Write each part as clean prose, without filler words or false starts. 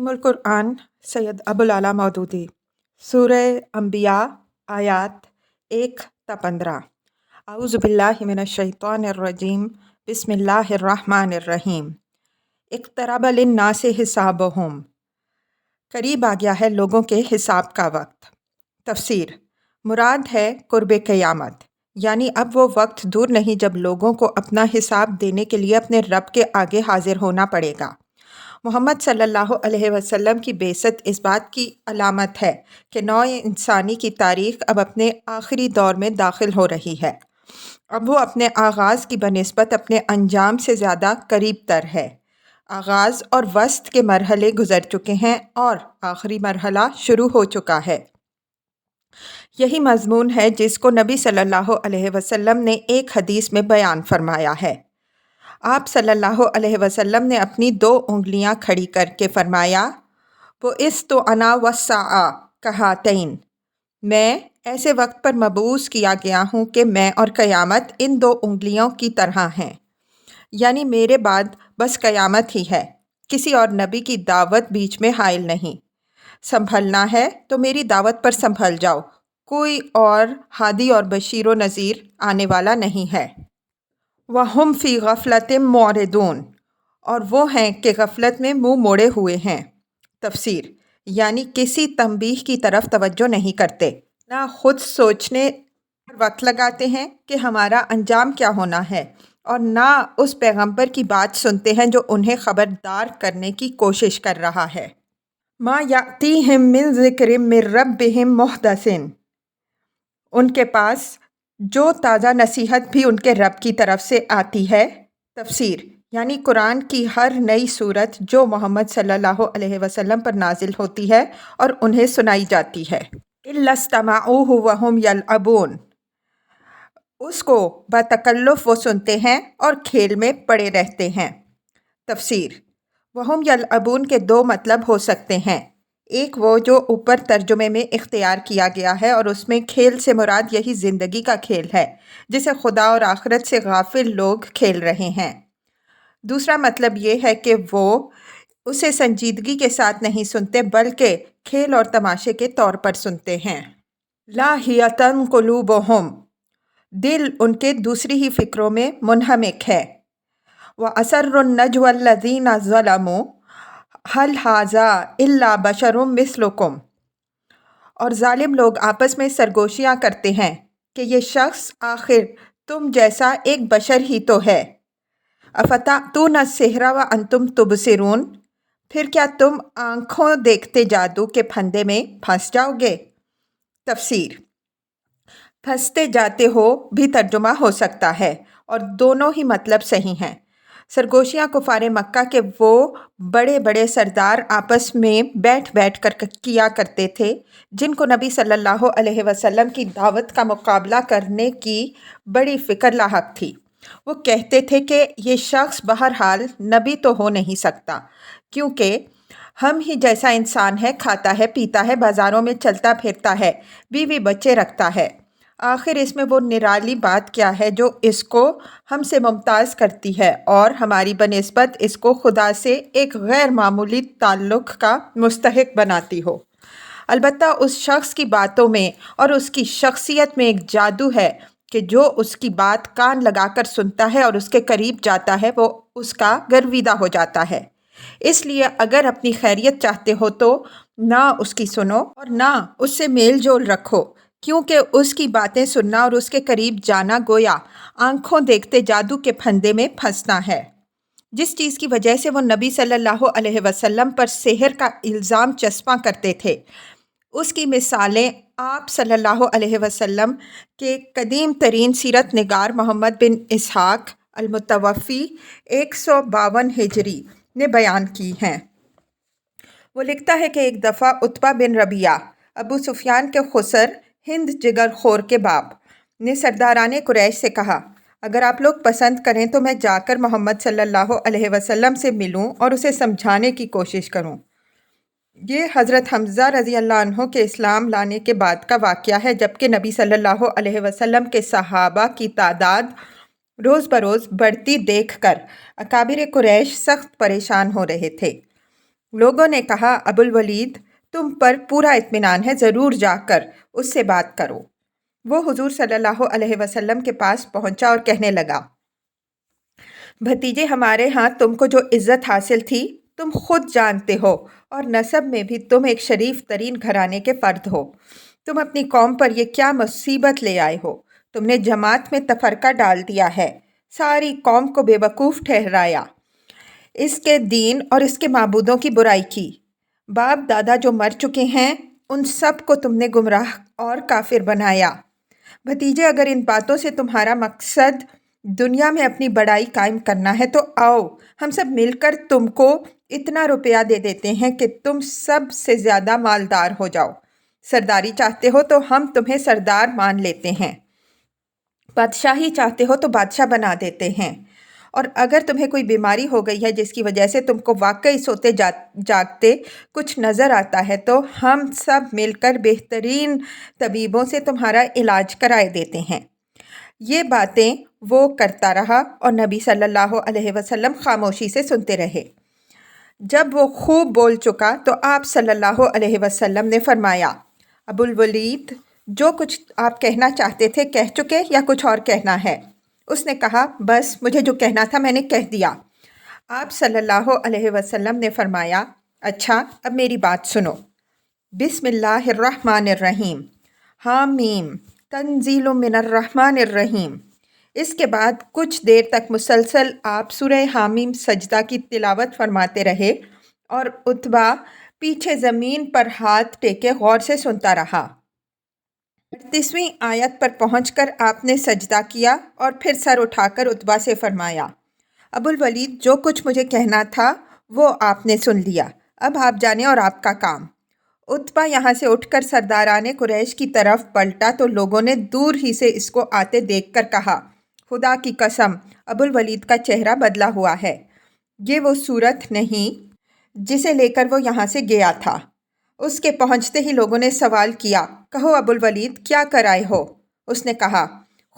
ترجمہ القرآن سید ابوالعلا مودودی سورہ انبیاء آیات 1 تا 15 اعوذ باللہ من الشیطان الرجیم بسم اللہ الرحمن الرحیم اقترب للناس حسابہم قریب آ گیا ہے لوگوں کے حساب کا وقت۔ تفسیر مراد ہے قرب قیامت، یعنی اب وہ وقت دور نہیں جب لوگوں کو اپنا حساب دینے کے لیے اپنے رب کے آگے حاضر ہونا پڑے گا۔ محمد صلی اللہ علیہ وسلم کی بعثت اس بات کی علامت ہے کہ نوع انسانی کی تاریخ اب اپنے آخری دور میں داخل ہو رہی ہے۔ اب وہ اپنے آغاز کی بنسبت اپنے انجام سے زیادہ قریب تر ہے۔ آغاز اور وسط کے مرحلے گزر چکے ہیں اور آخری مرحلہ شروع ہو چکا ہے۔ یہی مضمون ہے جس کو نبی صلی اللہ علیہ وسلم نے ایک حدیث میں بیان فرمایا ہے۔ آپ صلی اللہ علیہ وسلم نے اپنی 2 انگلیاں کھڑی کر کے فرمایا، بُعِثْتُ أَنَا وَالسَّاعَةُ كَهَاتَيْنِ، میں ایسے وقت پر مبعوث کیا گیا ہوں کہ میں اور قیامت ان 2 انگلیوں کی طرح ہیں، یعنی میرے بعد بس قیامت ہی ہے، کسی اور نبی کی دعوت بیچ میں حائل نہیں۔ سنبھلنا ہے تو میری دعوت پر سنبھل جاؤ، کوئی اور ہادی اور بشیر و نذیر آنے والا نہیں ہے۔ وَهُمْ فِي غَفْلَةٍ مُعْرِضُونَ، اور وہ ہیں کہ غفلت میں منہ موڑے ہوئے ہیں۔ تفسیر یعنی کسی تنبیہ کی طرف توجہ نہیں کرتے، نہ خود سوچنے پر وقت لگاتے ہیں کہ ہمارا انجام کیا ہونا ہے، اور نہ اس پیغمبر کی بات سنتے ہیں جو انہیں خبردار کرنے کی کوشش کر رہا ہے۔ مَا يَأْتِيهِم مِّن ذِكْرٍ مِّن رَّبِّهِم مُحْدَثٍ، ان کے پاس جو تازہ نصیحت بھی ان کے رب کی طرف سے آتی ہے۔ تفسیر یعنی قرآن کی ہر نئی صورت جو محمد صلی اللہ علیہ وسلم پر نازل ہوتی ہے اور انہیں سنائی جاتی ہے۔ إِلَّا اسْتَمَعُوهُ وَهُمْ يَلْعَبُونَ، اس کو بتکلف وہ سنتے ہیں اور کھیل میں پڑے رہتے ہیں۔ تفسیر وَهُمْ يَلْعَبُونَ کے 2 مطلب ہو سکتے ہیں، ایک وہ جو اوپر ترجمے میں اختیار کیا گیا ہے اور اس میں کھیل سے مراد یہی زندگی کا کھیل ہے جسے خدا اور آخرت سے غافل لوگ کھیل رہے ہیں۔ دوسرا مطلب یہ ہے کہ وہ اسے سنجیدگی کے ساتھ نہیں سنتے بلکہ کھیل اور تماشے کے طور پر سنتے ہیں۔ لاہیۃ قلوبہم، دل ان کے دوسری ہی فکروں میں منہمک ہے۔ وَأَسَرُّوا النَّجْوَى الَّذِينَ ظَلَمُوا هَلْ هَٰذَا إِلَّا بَشَرٌ مِّثْلُكُمْ، اور ظالم لوگ آپس میں سرگوشیاں کرتے ہیں کہ یہ شخص آخر تم جیسا ایک بشر ہی تو ہے۔ أَفَتَأْتُونَ السِّحْرَ وَأَنْتُمْ تُبْصِرُونَ، پھر کیا تم آنکھوں دیکھتے جادو کے پھندے میں پھنس جاؤ گے؟ تفسیر پھنستے جاتے ہو بھی ترجمہ ہو سکتا ہے اور دونوں ہی مطلب صحیح ہیں۔ سرگوشیاں کفار مکہ کے وہ بڑے بڑے سردار آپس میں بیٹھ بیٹھ کر کیا کرتے تھے جن کو نبی صلی اللہ علیہ وسلم کی دعوت کا مقابلہ کرنے کی بڑی فکر لاحق تھی۔ وہ کہتے تھے کہ یہ شخص بہرحال نبی تو ہو نہیں سکتا، کیونکہ ہم ہی جیسا انسان ہے، کھاتا ہے، پیتا ہے، بازاروں میں چلتا پھرتا ہے، بیوی بچے رکھتا ہے، آخر اس میں وہ نرالی بات کیا ہے جو اس کو ہم سے ممتاز کرتی ہے اور ہماری بنسبت اس کو خدا سے ایک غیر معمولی تعلق کا مستحق بناتی ہو؟ البتہ اس شخص کی باتوں میں اور اس کی شخصیت میں ایک جادو ہے کہ جو اس کی بات کان لگا کر سنتا ہے اور اس کے قریب جاتا ہے وہ اس کا گرویدہ ہو جاتا ہے۔ اس لیے اگر اپنی خیریت چاہتے ہو تو نہ اس کی سنو اور نہ اس سے میل جول رکھو، کیونکہ اس کی باتیں سننا اور اس کے قریب جانا گویا آنکھوں دیکھتے جادو کے پھندے میں پھنسنا ہے۔ جس چیز کی وجہ سے وہ نبی صلی اللہ علیہ وسلم پر سحر کا الزام چسپاں کرتے تھے، اس کی مثالیں آپ صلی اللہ علیہ وسلم کے قدیم ترین سیرت نگار محمد بن اسحاق المتوفی 152 ہجری نے بیان کی ہیں۔ وہ لکھتا ہے کہ ایک دفعہ عتبہ بن ربیعہ، ابو سفیان کے خسر ہند جگر خور کے باپ، نے سرداران قریش سے کہا، اگر آپ لوگ پسند کریں تو میں جا کر محمد صلی اللہ علیہ وسلم سے ملوں اور اسے سمجھانے کی کوشش کروں۔ یہ حضرت حمزہ رضی اللہ عنہ کے اسلام لانے کے بعد کا واقعہ ہے، جبکہ نبی صلی اللہ علیہ وسلم کے صحابہ کی تعداد روز بروز بڑھتی دیکھ کر اکابر قریش سخت پریشان ہو رہے تھے۔ لوگوں نے کہا ابو الولید تم پر پورا اطمینان ہے، ضرور جا کر اس سے بات کرو۔ وہ حضور صلی اللہ علیہ وسلم کے پاس پہنچا اور کہنے لگا، بھتیجے ہمارے ہاں تم کو جو عزت حاصل تھی تم خود جانتے ہو، اور نسب میں بھی تم ایک شریف ترین گھرانے کے فرد ہو۔ تم اپنی قوم پر یہ کیا مصیبت لے آئے ہو؟ تم نے جماعت میں تفرقہ ڈال دیا ہے، ساری قوم کو بے وقوف ٹھہرایا، اس کے دین اور اس کے معبودوں کی برائی کی۔ باپ دادا جو مر چکے ہیں ان سب کو تم نے گمراہ اور کافر بنایا۔ بھتیجے اگر ان باتوں سے تمہارا مقصد دنیا میں اپنی بڑائی قائم کرنا ہے تو آؤ ہم سب مل کر تم کو اتنا روپیہ دے دیتے ہیں کہ تم سب سے زیادہ مالدار ہو جاؤ۔ سرداری چاہتے ہو تو ہم تمہیں سردار مان لیتے ہیں، بادشاہی چاہتے ہو تو بادشاہ بنا دیتے ہیں، اور اگر تمہیں کوئی بیماری ہو گئی ہے جس کی وجہ سے تم کو واقعی سوتے جاگتے کچھ نظر آتا ہے تو ہم سب مل کر بہترین طبیبوں سے تمہارا علاج کرائے دیتے ہیں۔ یہ باتیں وہ کرتا رہا اور نبی صلی اللہ علیہ وسلم خاموشی سے سنتے رہے۔ جب وہ خوب بول چکا تو آپ صلی اللہ علیہ وسلم نے فرمایا، ابو الولید جو کچھ آپ کہنا چاہتے تھے کہہ چکے یا کچھ اور کہنا ہے؟ اس نے کہا، بس مجھے جو کہنا تھا میں نے کہہ دیا۔ آپ صلی اللہ علیہ وسلم نے فرمایا، اچھا اب میری بات سنو۔ بسم اللہ الرحمن الرحیم، حامیم تنزیل من الرحمن الرحیم۔ اس کے بعد کچھ دیر تک مسلسل آپ سورہ حامیم سجدہ کی تلاوت فرماتے رہے اور عتبہ پیچھے زمین پر ہاتھ ٹیکے غور سے سنتا رہا۔ 38ویں آیت پر پہنچ کر آپ نے سجدہ کیا اور پھر سر اٹھا کر عتبہ سے فرمایا، ابو الولید جو کچھ مجھے کہنا تھا وہ آپ نے سن لیا، اب آپ جانیں اور آپ کا کام۔ عتبہ یہاں سے اٹھ کر سرداران قریش کی طرف پلٹا تو لوگوں نے دور ہی سے اس کو آتے دیکھ کر کہا، خدا کی قسم ابو الولید کا چہرہ بدلا ہوا ہے، یہ وہ صورت نہیں جسے لے کر وہ یہاں سے گیا تھا۔ اس کے پہنچتے ہی لوگوں نے سوال کیا، کہو ابو الولید کیا کر آئے ہو؟ اس نے کہا،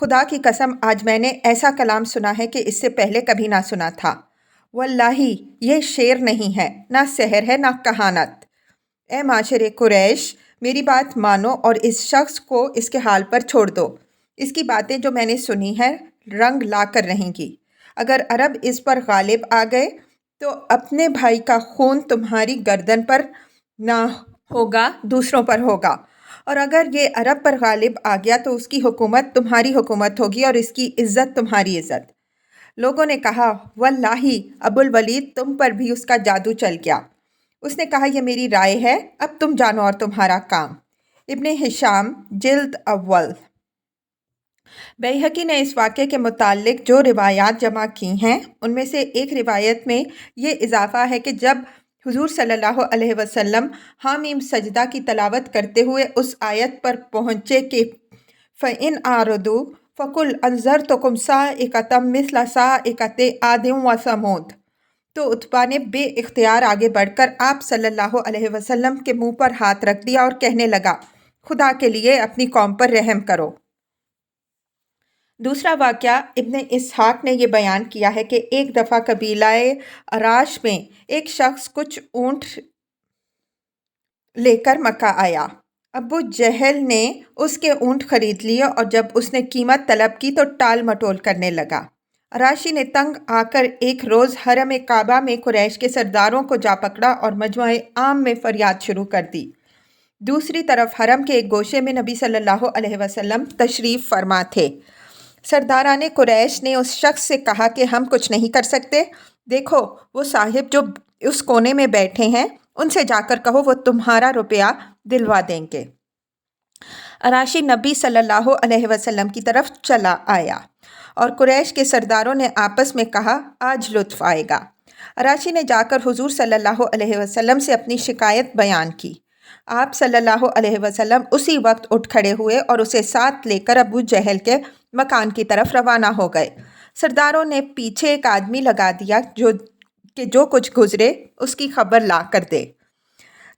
خدا کی قسم آج میں نے ایسا کلام سنا ہے کہ اس سے پہلے کبھی نہ سنا تھا، واللہ یہ شعر نہیں ہے، نہ سحر ہے، نہ کہانت۔ اے معاشر قریش میری بات مانو اور اس شخص کو اس کے حال پر چھوڑ دو، اس کی باتیں جو میں نے سنی ہیں رنگ لا کر رہیں گی۔ اگر عرب اس پر غالب آ گئے تو اپنے بھائی کا خون تمہاری گردن پر نہ ہوگا، دوسروں پر ہوگا، اور اگر یہ عرب پر غالب آ گیا تو اس کی حکومت تمہاری حکومت ہوگی اور اس کی عزت تمہاری عزت۔ لوگوں نے کہا، واللہ ابو الولید تم پر بھی اس کا جادو چل گیا۔ اس نے کہا، یہ میری رائے ہے، اب تم جانو اور تمہارا کام۔ ابن ہشام جلد اول۔ بیہقی نے اس واقعے کے متعلق جو روایات جمع کی ہیں ان میں سے ایک روایت میں یہ اضافہ ہے کہ جب حضور صلی اللہ علیہ وسلم حامیم سجدہ کی تلاوت کرتے ہوئے اس آیت پر پہنچے کہ فَإِنْ أَعْرَضُوا فَقُلْ أَنذَرْتُكُمْ صَاعِقَةً مِثْلَ صَاعِقَةِ عَادٍ وَثَمُودَ، تو عتبہ نے بے اختیار آگے بڑھ کر آپ صلی اللہ علیہ وسلم کے منہ پر ہاتھ رکھ دیا اور کہنے لگا، خدا کے لیے اپنی قوم پر رحم کرو۔ دوسرا واقعہ ابن اسحاق نے یہ بیان کیا ہے کہ ایک دفعہ قبیلہ اراش میں ایک شخص کچھ اونٹ لے کر مکہ آیا۔ ابو جہل نے اس کے اونٹ خرید لیے اور جب اس نے قیمت طلب کی تو ٹال مٹول کرنے لگا۔ اراشی نے تنگ آ کر ایک روز حرم کعبہ میں قریش کے سرداروں کو جا پکڑا اور مجمع عام میں فریاد شروع کر دی۔ دوسری طرف حرم کے ایک گوشے میں نبی صلی اللہ علیہ وسلم تشریف فرما تھے۔ سرداران قریش نے اس شخص سے کہا کہ ہم کچھ نہیں کر سکتے، دیکھو وہ صاحب جو اس کونے میں بیٹھے ہیں ان سے جا کر کہو وہ تمہارا روپیہ دلوا دیں گے۔ اراشی نبی صلی اللہ علیہ وسلم کی طرف چلا آیا اور قریش کے سرداروں نے آپس میں کہا، آج لطف آئے گا۔ اراشی نے جا کر حضور صلی اللہ علیہ وسلم سے اپنی شکایت بیان کی۔ آپ صلی اللہ علیہ وسلم اسی وقت اٹھ کھڑے ہوئے اور اسے ساتھ لے کر ابو جہل کے مکان کی طرف روانہ ہو گئے۔ سرداروں نے پیچھے ایک آدمی لگا دیا جو کچھ گزرے اس کی خبر لا کر دے۔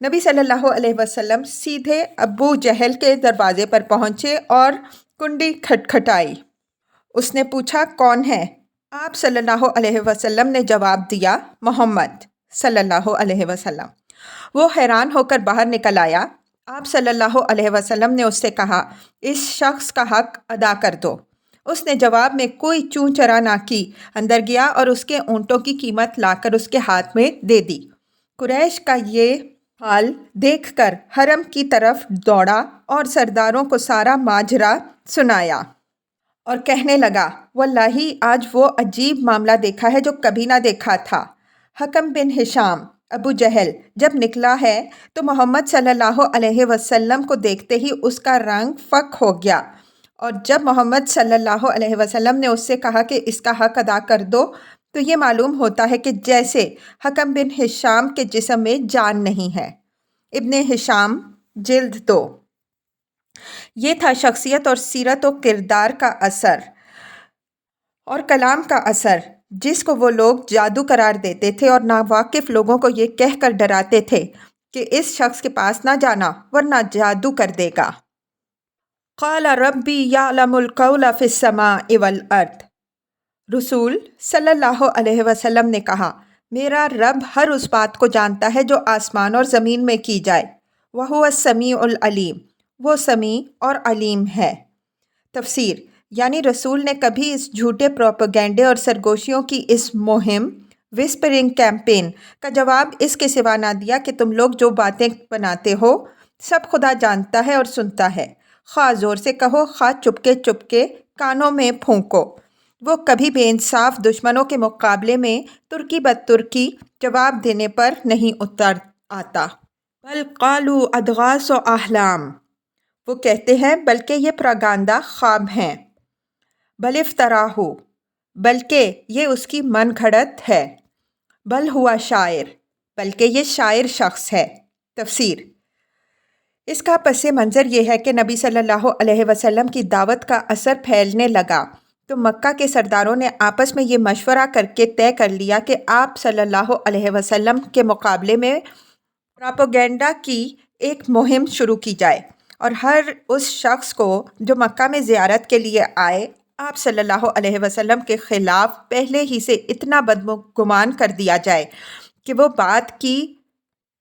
نبی صلی اللہ علیہ وسلم سیدھے ابو جہل کے دروازے پر پہنچے اور کنڈی کھٹکھٹائی۔ اس نے پوچھا، کون ہے؟ آپ صلی اللہ علیہ وسلم نے جواب دیا، محمد۔ صلی اللہ علیہ وسلم۔ وہ حیران ہو کر باہر نکل آیا۔ آپ صلی اللہ علیہ وسلم نے اس سے کہا، اس شخص کا حق ادا کر دو۔ اس نے جواب میں کوئی چوں چرا نہ کی، اندر گیا اور اس کے اونٹوں کی قیمت لا کر اس کے ہاتھ میں دے دی۔ قریش کا یہ حال دیکھ کر حرم کی طرف دوڑا اور سرداروں کو سارا ماجرا سنایا اور کہنے لگا، واللہ آج وہ عجیب معاملہ دیکھا ہے جو کبھی نہ دیکھا تھا۔ حکم بن ہشام ابو جہل جب نکلا ہے تو محمد صلی اللہ علیہ وسلم کو دیکھتے ہی اس کا رنگ فک ہو گیا، اور جب محمد صلی اللہ علیہ وسلم نے اس سے کہا کہ اس کا حق ادا کر دو تو یہ معلوم ہوتا ہے کہ جیسے حکم بن ہشام کے جسم میں جان نہیں ہے۔ ابن ہشام جلد 2۔ یہ تھا شخصیت اور سیرت و کردار کا اثر اور کلام کا اثر، جس کو وہ لوگ جادو قرار دیتے تھے اور ناواقف لوگوں کو یہ کہہ کر ڈراتے تھے کہ اس شخص کے پاس نہ جانا ورنہ جادو کر دے گا۔ قال ربی یعلم القول فی السماء والارض۔ رسول صلی اللہ علیہ وسلم نے کہا، میرا رب ہر اس بات کو جانتا ہے جو آسمان اور زمین میں کی جائے۔ وَهُوَ السَّمِيعُ الْعَلِيمُ، وہ سمیع اور علیم ہے۔ تفسیر، یعنی رسول نے کبھی اس جھوٹے پروپیگنڈے اور سرگوشیوں کی اس مہم وسپرنگ کیمپین کا جواب اس کے سوا نہ دیا کہ تم لوگ جو باتیں بناتے ہو سب خدا جانتا ہے اور سنتا ہے، خواہ زور سے کہو خواہ چپکے چپکے کانوں میں پھونکو۔ وہ کبھی بے انصاف دشمنوں کے مقابلے میں ترکی بد ترکی جواب دینے پر نہیں اتر آتا۔ بل قالوا اضغاث احلام، وہ کہتے ہیں بلکہ یہ پراگندہ خواب ہیں۔ بل افتراہ، بلکہ یہ اس کی من گھڑت ہے۔ بل ہوا شاعر، بلکہ یہ شاعر شخص ہے۔ تفسیر، اس کا پس منظر یہ ہے کہ نبی صلی اللہ علیہ وسلم کی دعوت کا اثر پھیلنے لگا تو مکہ کے سرداروں نے آپس میں یہ مشورہ کر کے طے کر لیا کہ آپ صلی اللہ علیہ وسلم کے مقابلے میں پراپیگنڈا کی ایک مہم شروع کی جائے، اور ہر اس شخص کو جو مکہ میں زیارت کے لیے آئے آپ صلی اللہ علیہ وسلم کے خلاف پہلے ہی سے اتنا بدگمان کر دیا جائے کہ وہ بات کی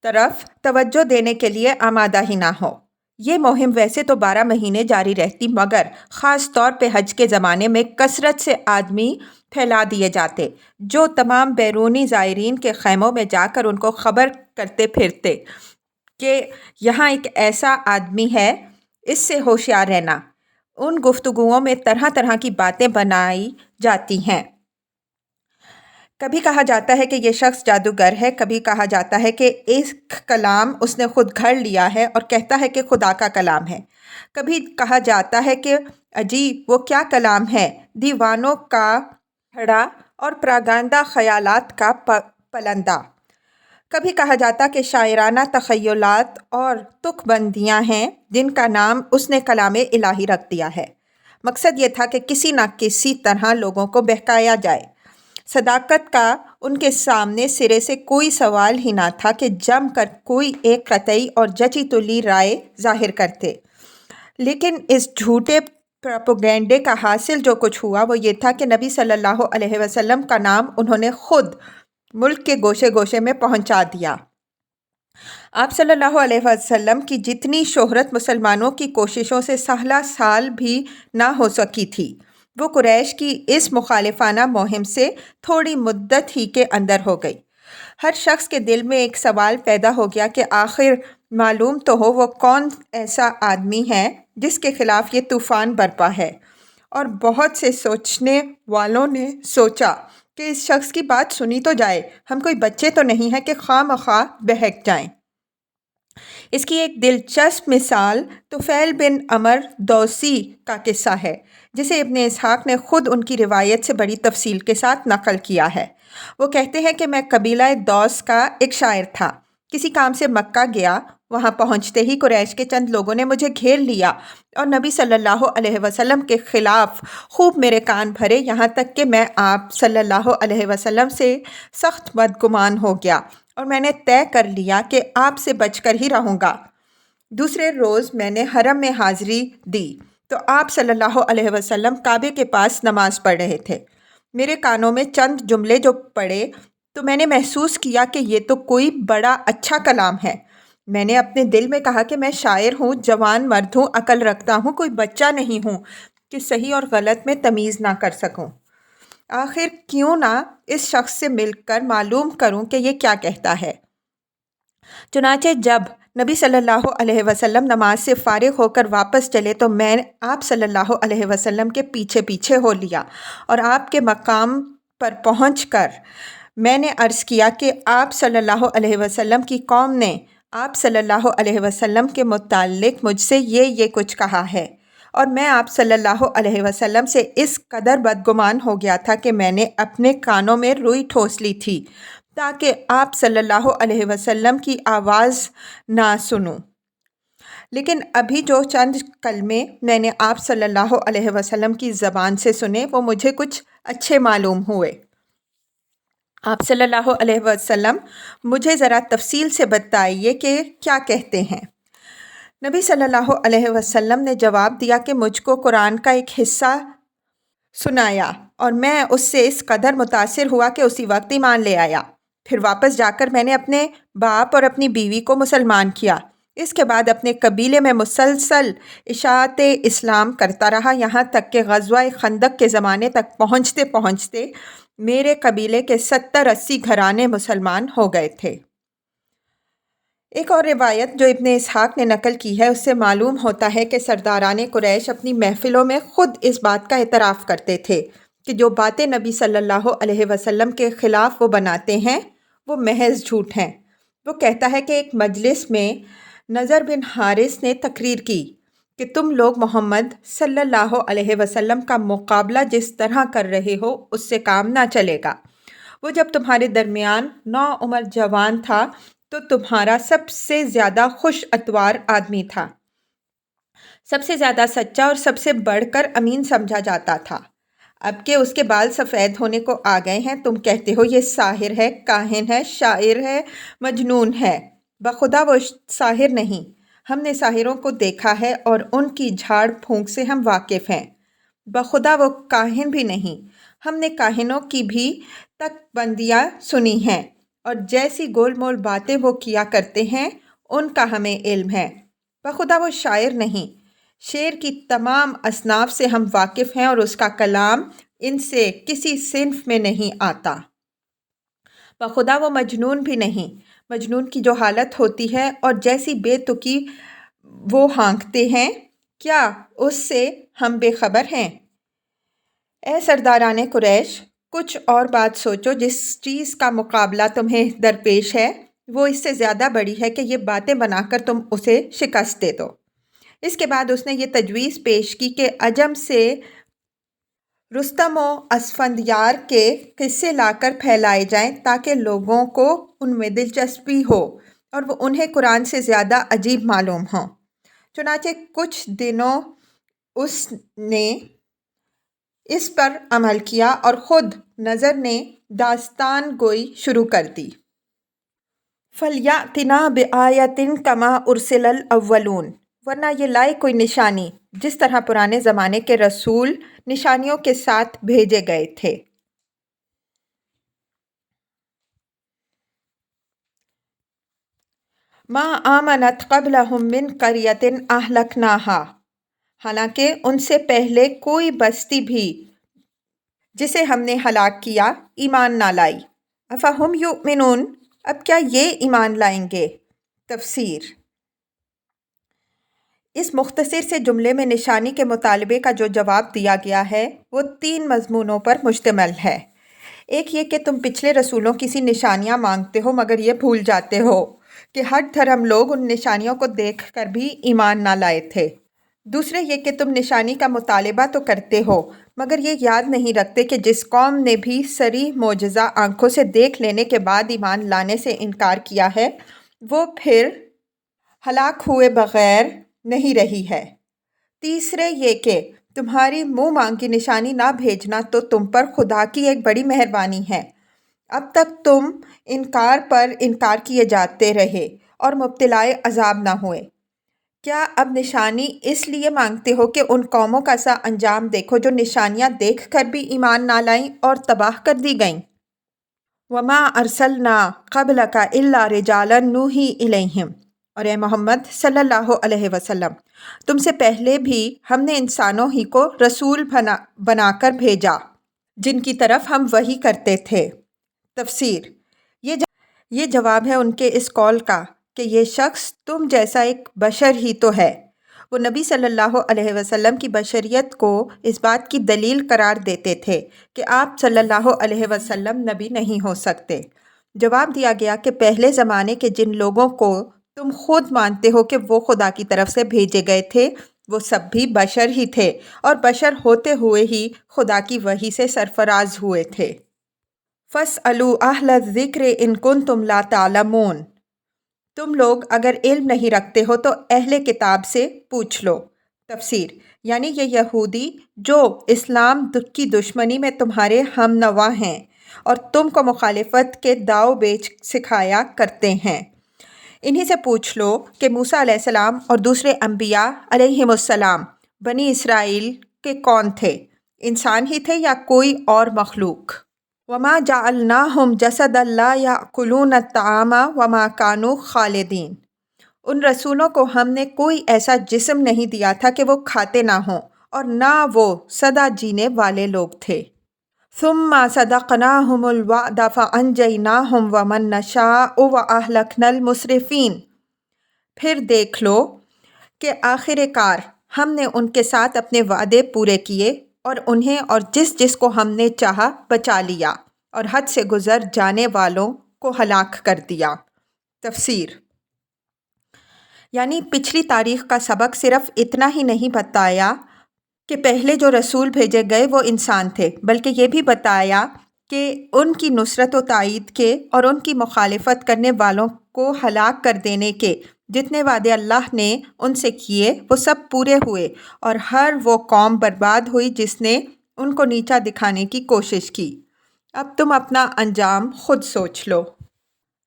طرف توجہ دینے کے لیے آمادہ ہی نہ ہو۔ یہ مہم ویسے تو 12 مہینے جاری رہتی، مگر خاص طور پہ حج کے زمانے میں کثرت سے آدمی پھیلا دیے جاتے جو تمام بیرونی زائرین کے خیموں میں جا کر ان کو خبر کرتے پھرتے کہ یہاں ایک ایسا آدمی ہے، اس سے ہوشیار رہنا۔ ان گفتگوؤں میں طرح طرح کی باتیں بنائی جاتی ہیں۔ کبھی کہا جاتا ہے کہ یہ شخص جادوگر ہے، کبھی کہا جاتا ہے کہ ایک کلام اس نے خود گھڑ لیا ہے اور کہتا ہے کہ خدا کا کلام ہے، کبھی کہا جاتا ہے کہ عجیب وہ کیا کلام ہے، دیوانوں کا گھڑا اور پراگندہ خیالات کا پلندہ۔ کبھی کہا جاتا کہ شاعرانہ تخیلات اور تک بندیاں ہیں جن کا نام اس نے کلام الہی رکھ دیا ہے۔ مقصد یہ تھا کہ کسی نہ کسی طرح لوگوں کو بہکایا جائے۔ صداقت کا ان کے سامنے سرے سے کوئی سوال ہی نہ تھا کہ جم کر کوئی ایک قطعی اور جچی تلی رائے ظاہر کرتے، لیکن اس جھوٹے پروپیگنڈے کا حاصل جو کچھ ہوا وہ یہ تھا کہ نبی صلی اللہ علیہ وسلم کا نام انہوں نے خود ملک کے گوشے گوشے میں پہنچا دیا۔ آپ صلی اللہ علیہ وسلم کی جتنی شہرت مسلمانوں کی کوششوں سے سالہ سال بھی نہ ہو سکی تھی، وہ قریش کی اس مخالفانہ مہم سے تھوڑی مدت ہی کے اندر ہو گئی۔ ہر شخص کے دل میں ایک سوال پیدا ہو گیا کہ آخر معلوم تو ہو وہ کون ایسا آدمی ہے جس کے خلاف یہ طوفان برپا ہے، اور بہت سے سوچنے والوں نے سوچا کہ اس شخص کی بات سنی تو جائے، ہم کوئی بچے تو نہیں ہیں کہ خواہ مخواہ بہک جائیں۔ اس کی ایک دلچسپ مثال طفیل بن عمر دوسی کا قصہ ہے، جسے ابن اسحاق نے خود ان کی روایت سے بڑی تفصیل کے ساتھ نقل کیا ہے۔ وہ کہتے ہیں کہ میں قبیلہ دوس کا ایک شاعر تھا، کسی کام سے مکہ گیا، وہاں پہنچتے ہی قریش کے چند لوگوں نے مجھے گھیر لیا اور نبی صلی اللہ علیہ وسلم کے خلاف خوب میرے کان بھرے، یہاں تک کہ میں آپ صلی اللہ علیہ وسلم سے سخت بدگمان ہو گیا اور میں نے طے کر لیا کہ آپ سے بچ کر ہی رہوں گا۔ دوسرے روز میں نے حرم میں حاضری دی تو آپ صلی اللہ علیہ وسلم کعبے کے پاس نماز پڑھ رہے تھے۔ میرے کانوں میں چند جملے جو پڑے تو میں نے محسوس کیا کہ یہ تو کوئی بڑا اچھا کلام ہے۔ میں نے اپنے دل میں کہا کہ میں شاعر ہوں، جوان مرد ہوں، عقل رکھتا ہوں، کوئی بچہ نہیں ہوں کہ صحیح اور غلط میں تمیز نہ کر سکوں۔ آخر کیوں نہ اس شخص سے مل کر معلوم کروں کہ یہ کیا کہتا ہے۔ چنانچہ جب نبی صلی اللہ علیہ وسلم نماز سے فارغ ہو کر واپس چلے تو میں آپ صلی اللہ علیہ وسلم کے پیچھے پیچھے ہو لیا، اور آپ کے مقام پر پہنچ کر میں نے عرض کیا کہ آپ صلی اللہ علیہ وسلم کی قوم نے آپ صلی اللہ علیہ وسلم کے متعلق مجھ سے یہ کچھ کہا ہے، اور میں آپ صلی اللہ علیہ وسلم سے اس قدر بدگمان ہو گیا تھا کہ میں نے اپنے کانوں میں روئی ٹھوس لی تھی تاکہ آپ صلی اللہ علیہ وسلم کی آواز نہ سنوں۔ لیکن ابھی جو چند کلمے میں نے آپ صلی اللہ علیہ وسلم کی زبان سے سنے وہ مجھے کچھ اچھے معلوم ہوئے۔ آپ صلی اللہ علیہ وسلم مجھے ذرا تفصیل سے بتائیے کہ کیا کہتے ہیں۔ نبی صلی اللہ علیہ وسلم نے جواب دیا کہ مجھ کو قرآن کا ایک حصہ سنایا اور میں اس سے اس قدر متاثر ہوا کہ اسی وقت ایمان لے آیا۔ پھر واپس جا کر میں نے اپنے باپ اور اپنی بیوی کو مسلمان کیا۔ اس کے بعد اپنے قبیلے میں مسلسل اشاعت اسلام کرتا رہا، یہاں تک کہ غزوہ خندق کے زمانے تک پہنچتے پہنچتے میرے قبیلے کے 70-80 گھرانے مسلمان ہو گئے تھے۔ ایک اور روایت جو ابن اسحاق نے نقل کی ہے اس سے معلوم ہوتا ہے کہ سرداران قریش اپنی محفلوں میں خود اس بات کا اعتراف کرتے تھے کہ جو باتیں نبی صلی اللہ علیہ وسلم کے خلاف وہ بناتے ہیں وہ محض جھوٹ ہیں۔ وہ کہتا ہے کہ ایک مجلس میں نضر بن حارث نے تقریر کی کہ تم لوگ محمد صلی اللہ علیہ وسلم کا مقابلہ جس طرح کر رہے ہو اس سے کام نہ چلے گا۔ وہ جب تمہارے درمیان نوعمر جوان تھا تو تمہارا سب سے زیادہ خوش اتوار آدمی تھا، سب سے زیادہ سچا اور سب سے بڑھ کر امین سمجھا جاتا تھا۔ اب کہ اس کے بال سفید ہونے کو آ گئے ہیں تم کہتے ہو یہ ساحر ہے، کاہن ہے، شاعر ہے، مجنون ہے۔ بخدا وہ ساحر نہیں، ہم نے ساحروں کو دیکھا ہے اور ان کی جھاڑ پھونک سے ہم واقف ہیں۔ بخدا وہ کاہن بھی نہیں، ہم نے کاہنوں کی بھی تک بندیاں سنی ہیں اور جیسی گول مول باتیں وہ کیا کرتے ہیں ان کا ہمیں علم ہے۔ بخدا وہ شاعر نہیں، شعر کی تمام اصناف سے ہم واقف ہیں اور اس کا کلام ان سے کسی صنف میں نہیں آتا۔ بخدا وہ مجنون بھی نہیں، مجنون کی جو حالت ہوتی ہے اور جیسی بے تکی وہ ہانکتے ہیں کیا اس سے ہم بے خبر ہیں؟ اے سرداران قریش، کچھ اور بات سوچو، جس چیز کا مقابلہ تمہیں درپیش ہے وہ اس سے زیادہ بڑی ہے کہ یہ باتیں بنا کر تم اسے شکست دے دو۔ اس کے بعد اس نے یہ تجویز پیش کی کہ عجم سے رستم و اسفندیار کے قصے لا کر پھیلائے جائیں تاکہ لوگوں کو ان میں دلچسپی ہو اور وہ انہیں قرآن سے زیادہ عجیب معلوم ہوں۔ چنانچہ کچھ دنوں اس نے اس پر عمل کیا اور خود نظر نے داستان گوئی شروع کر دی۔ فَلْيَأْتِنَا بِآیَةٍ كَمَا أُرْسِلَ الْأَوَّلُونَ، ورنہ یہ لائے کوئی نشانی جس طرح پرانے زمانے کے رسول نشانیوں کے ساتھ بھیجے گئے تھے۔ مَا آمَنَتْ قَبْلَهُم مِّن قَرْيَةٍ أَهْلَكْنَاهَا، حالانکہ ان سے پہلے کوئی بستی بھی جسے ہم نے ہلاک کیا ایمان نہ لائی۔ افہم یؤمنون، اب کیا یہ ایمان لائیں گے؟ تفسیر۔ اس مختصر سے جملے میں نشانی کے مطالبے کا جو جواب دیا گیا ہے وہ 3 مضمونوں پر مشتمل ہے۔ ایک یہ کہ تم پچھلے رسولوں کی سی نشانیاں مانگتے ہو مگر یہ بھول جاتے ہو کہ ہٹ دھرم لوگ ان نشانیوں کو دیکھ کر بھی ایمان نہ لائے تھے۔ دوسرے یہ کہ تم نشانی کا مطالبہ تو کرتے ہو مگر یہ یاد نہیں رکھتے کہ جس قوم نے بھی صریح معجزہ آنکھوں سے دیکھ لینے کے بعد ایمان لانے سے انکار کیا ہے وہ پھر ہلاک ہوئے بغیر نہیں رہی ہے۔ تیسرے یہ کہ تمہاری منہ مانگی نشانی نہ بھیجنا تو تم پر خدا کی ایک بڑی مہربانی ہے۔ اب تک تم انکار پر انکار کیے جاتے رہے اور مبتلائے عذاب نہ ہوئے۔ کیا اب نشانی اس لیے مانگتے ہو کہ ان قوموں کا سا انجام دیکھو جو نشانیاں دیکھ کر بھی ایمان نہ لائیں اور تباہ کر دی گئیں؟ وما ارسلنا قبلک الا رجالا نوحی الیہم، اور اے محمد صلی اللہ علیہ وسلم، تم سے پہلے بھی ہم نے انسانوں ہی کو رسول بنا کر بھیجا جن کی طرف ہم وحی کرتے تھے۔ تفسیر، یہ جواب ہے ان کے اس قول کا کہ یہ شخص تم جیسا ایک بشر ہی تو ہے۔ وہ نبی صلی اللہ علیہ وسلم کی بشریت کو اس بات کی دلیل قرار دیتے تھے کہ آپ صلی اللہ علیہ وسلم نبی نہیں ہو سکتے۔ جواب دیا گیا کہ پہلے زمانے کے جن لوگوں کو تم خود مانتے ہو کہ وہ خدا کی طرف سے بھیجے گئے تھے، وہ سب بھی بشر ہی تھے، اور بشر ہوتے ہوئے ہی خدا کی وحی سے سرفراز ہوئے تھے۔ فَاسْأَلُوا أَهْلَ الذِّكْرِ إِن كُنتُمْ لَا تَعْلَمُونَ، تم لوگ اگر علم نہیں رکھتے ہو تو اہل کتاب سے پوچھ لو۔ تفسیر، یعنی یہ یہودی جو اسلام کی دشمنی میں تمہارے ہم نوا ہیں اور تم کو مخالفت کے داؤ بیچ سکھایا کرتے ہیں، انہی سے پوچھ لو کہ موسیٰ علیہ السلام اور دوسرے انبیاء علیہم السلام بنی اسرائیل کے کون تھے، انسان ہی تھے یا کوئی اور مخلوق؟ وَمَا جَعَلْنَاهُمْ جَسَدًا لَا يَأْكُلُونَ الطَّعَامَ وَمَا كَانُوا خَالِدِينَ، ان رسولوں کو ہم نے کوئی ایسا جسم نہیں دیا تھا کہ وہ کھاتے نہ ہوں، اور نہ وہ سدا جینے والے لوگ تھے۔ ثُمَّ صَدَقْنَاهُمُ الْوَعْدَ فَأَنْجَيْنَاهُمْ وَمَن نَّشَاءُ وَأَهْلَكْنَا الْمُسْرِفِينَ، پھر دیکھ لو کہ آخر کار ہم نے ان کے ساتھ اپنے وعدے پورے کیے اور انہیں اور جس جس کو ہم نے چاہا بچا لیا، اور حد سے گزر جانے والوں کو ہلاک کر دیا۔ تفسیر، یعنی پچھلی تاریخ کا سبق صرف اتنا ہی نہیں بتایا کہ پہلے جو رسول بھیجے گئے وہ انسان تھے، بلکہ یہ بھی بتایا کہ ان کی نصرت و تائید کے اور ان کی مخالفت کرنے والوں کو ہلاک کر دینے کے جتنے وعدے اللہ نے ان سے کیے وہ سب پورے ہوئے، اور ہر وہ قوم برباد ہوئی جس نے ان کو نیچا دکھانے کی کوشش کی۔ اب تم اپنا انجام خود سوچ لو۔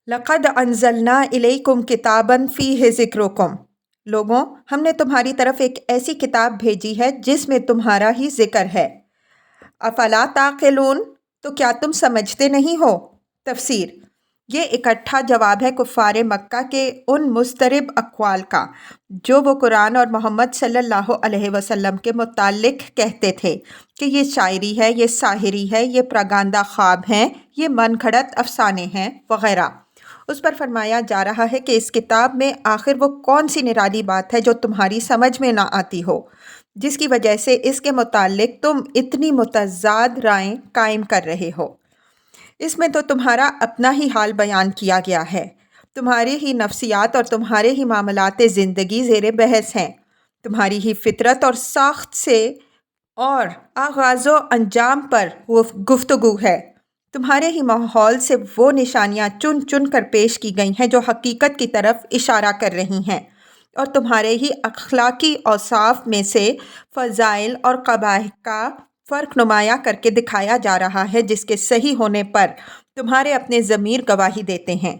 لَقَدْ أَنزَلْنَا إِلَيْكُمْ كِتَابًا فِيهِ ذِكْرُكُمْ، لوگوں ہم نے تمہاری طرف ایک ایسی کتاب بھیجی ہے جس میں تمہارا ہی ذکر ہے۔ افلا تعقلون، تو کیا تم سمجھتے نہیں ہو؟ تفسیر، یہ اکٹھا جواب ہے کفار مکہ کے ان مضطرب اقوال کا جو وہ قرآن اور محمد صلی اللہ علیہ وسلم کے متعلق کہتے تھے کہ یہ شاعری ہے، یہ ساحری ہے، یہ پراگندہ خواب ہیں، یہ من گھڑت افسانے ہیں وغیرہ۔ اس پر فرمایا جا رہا ہے کہ اس کتاب میں آخر وہ کون سی نرالی بات ہے جو تمہاری سمجھ میں نہ آتی ہو، جس کی وجہ سے اس کے متعلق تم اتنی متضاد رائیں قائم کر رہے ہو۔ اس میں تو تمہارا اپنا ہی حال بیان کیا گیا ہے، تمہاری ہی نفسیات اور تمہارے ہی معاملات زندگی زیر بحث ہیں، تمہاری ہی فطرت اور ساخت سے اور آغاز و انجام پر گفتگو ہے، تمہارے ہی ماحول سے وہ نشانیاں چن چن کر پیش کی گئی ہیں جو حقیقت کی طرف اشارہ کر رہی ہیں، اور تمہارے ہی اخلاقی اوصاف میں سے فضائل اور قبائح کا فرق نمایاں کر کے دکھایا جا رہا ہے جس کے صحیح ہونے پر تمہارے اپنے ضمیر گواہی دیتے ہیں۔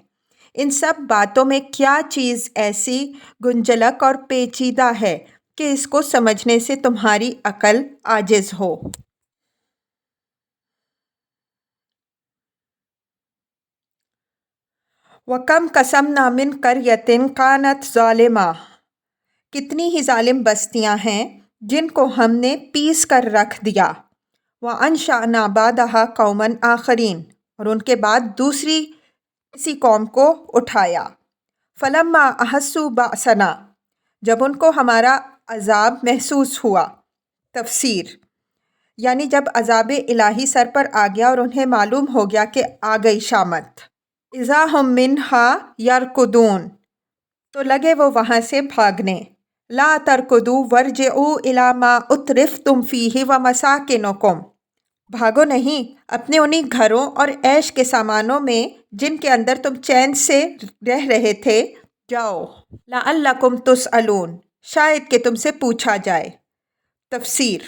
ان سب باتوں میں کیا چیز ایسی گنجلک اور پیچیدہ ہے کہ اس کو سمجھنے سے تمہاری عقل عاجز ہو؟ وَكَمْ قَصَمْنَا مِنْ قَرْيَةٍ كَانَتْ ظَالِمَةً، کتنی ہی ظالم بستیاں ہیں جن کو ہم نے پیس کر رکھ دیا۔ وَأَنشَأْنَا بَعْدَهَا قَوْمًا آخَرِينَ، اور ان کے بعد دوسری کسی قوم کو اٹھایا۔ فَلَمَّا أَحَسُّوا بَأْسَنَا، جب ان کو ہمارا عذاب محسوس ہوا۔ تفسیر، یعنی جب عذاب الہی سر پر آ گیا اور انہیں معلوم ہو گیا کہ آ گئی شامت۔ اِذَا هُم مِّنْهَا يَرْكُضُونَ، تو لگے وہ وہاں سے بھاگنے۔ لَا تَرْكُضُوا وَارْجِعُوا إِلَىٰ مَا أُتْرِفْتُمْ فِيهِ وَمَسَاكِنُكُمْ، بھاگو نہیں اپنے انہی گھروں اور عیش کے سامانوں میں جن کے اندر تم چین سے رہ رہے تھے، جاؤ۔ لَعَلَّكُمْ تُسْأَلُونَ، شاید کہ تم سے پوچھا جائے۔ تفسیر،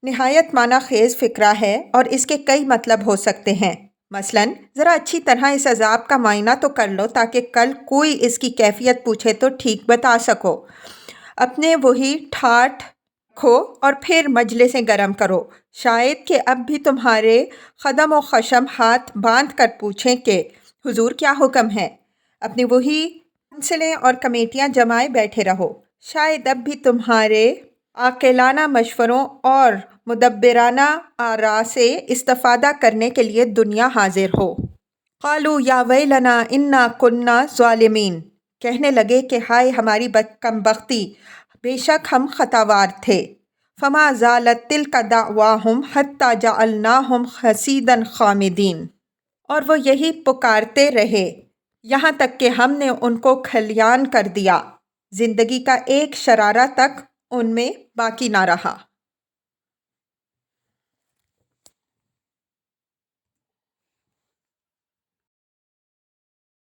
نہایت معنی خیز فقرہ ہے اور اس کے کئی مطلب ہو سکتے ہیں۔ مثلاً ذرا اچھی طرح اس عذاب کا معائنہ تو کر لو تاکہ کل کوئی اس کی کیفیت پوچھے تو ٹھیک بتا سکو۔ اپنے وہی ٹھاٹھ رکھو اور پھر مجلسیں گرم کرو، شاید کہ اب بھی تمہارے قدم و خشم ہاتھ باندھ کر پوچھیں کہ حضور کیا حکم ہے، اپنی وہی کونسلیں اور کمیٹیاں جمائے بیٹھے رہو۔ شاید اب بھی تمہارے عاقلانہ مشوروں اور مدبرانہ آراء سے استفادہ کرنے کے لیے دنیا حاضر ہو۔ قالوا یا ویلنا انا کنا ظالمین، کہنے لگے کہ ہائے ہماری کم بختی، بے شک ہم خطاوار تھے۔ فما زالت تلک دعواہم حتی جعلناہم حصیدا خامدین، اور وہ یہی پکارتے رہے یہاں تک کہ ہم نے ان کو کھلیان کر دیا، زندگی کا ایک شرارہ تک ان میں باقی نہ رہا۔